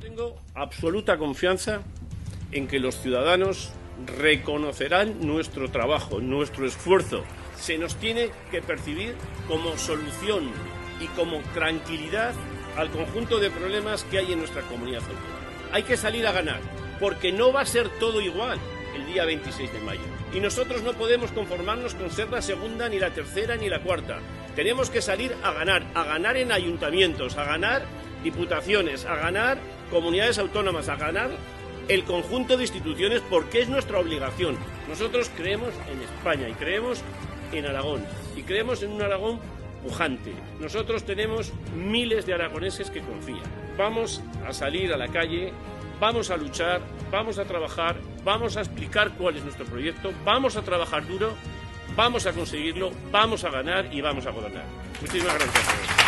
Tengo absoluta confianza en que los ciudadanos reconocerán nuestro trabajo, nuestro esfuerzo. Se nos tiene que percibir como solución y como tranquilidad al conjunto de problemas que hay en nuestra comunidad autónoma. Hay que salir a ganar, porque no va a ser todo igual el día 26 de mayo. Y nosotros no podemos conformarnos con ser la segunda, ni la tercera, ni la cuarta. Tenemos que salir a ganar en ayuntamientos, a ganar diputaciones, a ganar comunidades autónomas, a ganar el conjunto de instituciones, porque es nuestra obligación. Nosotros creemos en España y creemos en Aragón, y creemos en un Aragón pujante. Nosotros tenemos miles de aragoneses que confían. Vamos a salir a la calle, vamos a luchar, vamos a trabajar, vamos a explicar cuál es nuestro proyecto, vamos a trabajar duro, vamos a conseguirlo, vamos a ganar y vamos a gobernar. Muchísimas gracias a todos.